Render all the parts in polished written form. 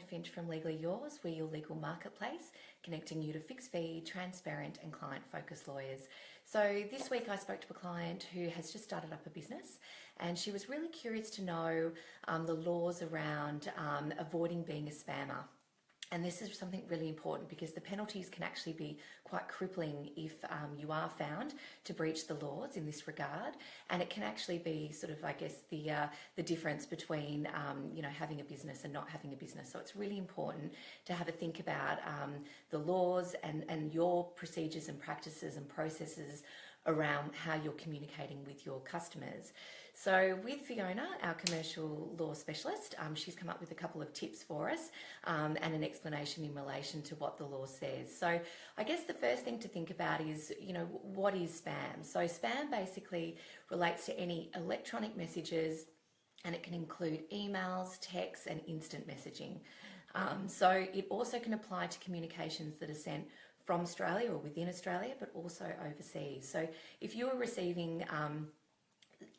Finch from Legally Yours. We're your legal marketplace, connecting you to fixed fee, transparent and client-focused lawyers. So this week I spoke to a client who has just started up a business, and she was really curious to know the laws around avoiding being a spammer. And this is something really important because the penalties can actually be quite crippling if you are found to breach the laws in this regard. And it can actually be sort of, I guess, the difference between, having a business and not having a business. So it's really important to have a think about the laws and your procedures and practices and processes around how you're communicating with your customers. So with Fiona, our commercial law specialist, she's come up with a couple of tips for us and an explanation in relation to what the law says. So I guess the first thing to think about is, what is spam? So spam basically relates to any electronic messages, and it can include emails, texts and instant messaging. So it also can apply to communications that are sent from Australia or within Australia, but also overseas. So if you're receiving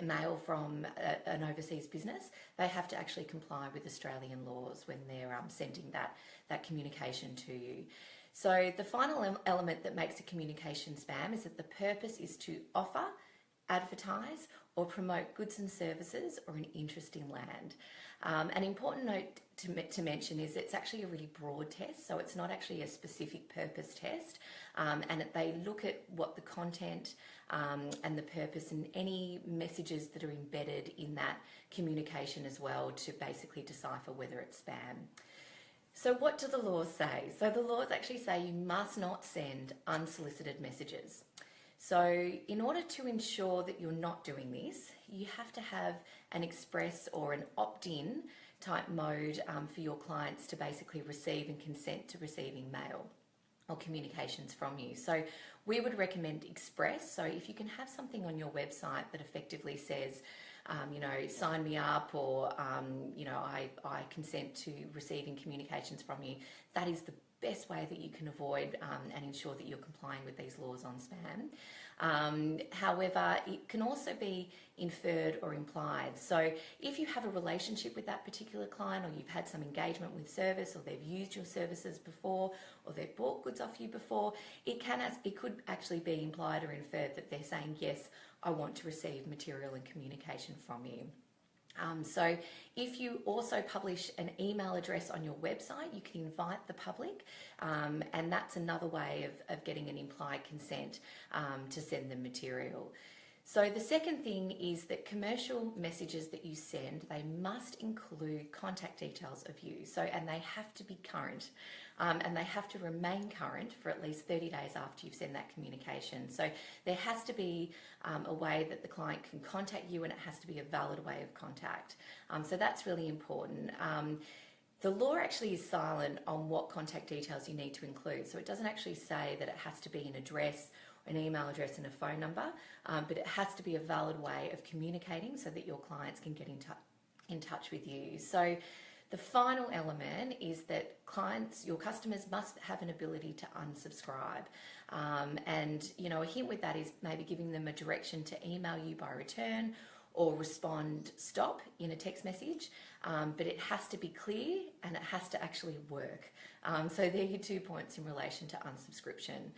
mail from an overseas business, they have to actually comply with Australian laws when they're sending that communication to you. So the final element that makes a communication spam is that the purpose is to offer, advertise or promote goods and services or an interest in land. An important note to mention is it's actually a really broad test, so it's not actually a specific purpose test, and they look at what the content and the purpose and any messages that are embedded in that communication as well to basically decipher whether it's spam. So what do the laws say? So the laws actually say you must not send unsolicited messages. So in order to ensure that you're not doing this, you have to have an express or an opt-in type mode for your clients to basically receive and consent to receiving mail or communications from you. So we would recommend express. So if you can have something on your website that effectively says, sign me up, or, I consent to receiving communications from you, that is the best way that you can avoid and ensure that you're complying with these laws on spam. However, it can also be inferred or implied. So if you have a relationship with that particular client, or you've had some engagement with service, or they've used your services before, or they've bought goods off you before, it could actually be implied or inferred that they're saying, yes, I want to receive material and communication from you. So if you also publish an email address on your website, you can invite the public, and that's another way of getting an implied consent to send them material. So the second thing is that commercial messages that you send, they must include contact details of you. So, and they have to be current, and they have to remain current for at least 30 days after you've sent that communication. So there has to be a way that the client can contact you, and it has to be a valid way of contact. So that's really important. The law actually is silent on what contact details you need to include. So it doesn't actually say that it has to be an address, an email address and a phone number, but it has to be a valid way of communicating so that your clients can get in touch with you. So the final element is that your customers must have an ability to unsubscribe. And, a hint with that is maybe giving them a direction to email you by return or respond stop in a text message, but it has to be clear and it has to actually work. So they're your 2 points in relation to unsubscription.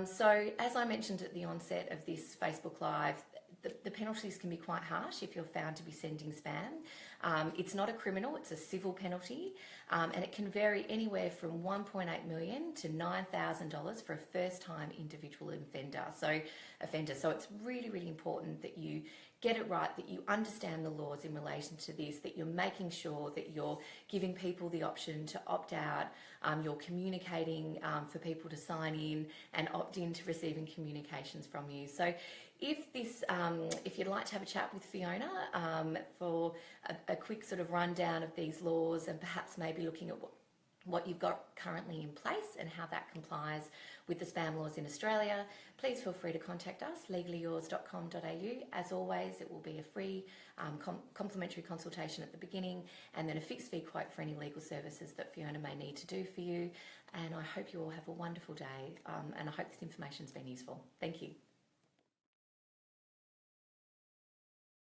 So as I mentioned at the onset of this Facebook Live, the penalties can be quite harsh if you're found to be sending spam. It's not a criminal, it's a civil penalty, and it can vary anywhere from $1.8 million to $9,000 for a first-time individual offender. So it's really, really important that you get it right, that you understand the laws in relation to this, that you're making sure that you're giving people the option to opt out, you're communicating for people to sign in and opt in to receiving communications from you. So if you'd like to have a chat with Fiona for a quick sort of rundown of these laws, and perhaps maybe looking at what you've got currently in place and how that complies with the spam laws in Australia, please feel free to contact us, legallyyours.com.au. As always, it will be a free complimentary consultation at the beginning, and then a fixed fee quote for any legal services that Fiona may need to do for you. And I hope you all have a wonderful day, and I hope this information's been useful. Thank you.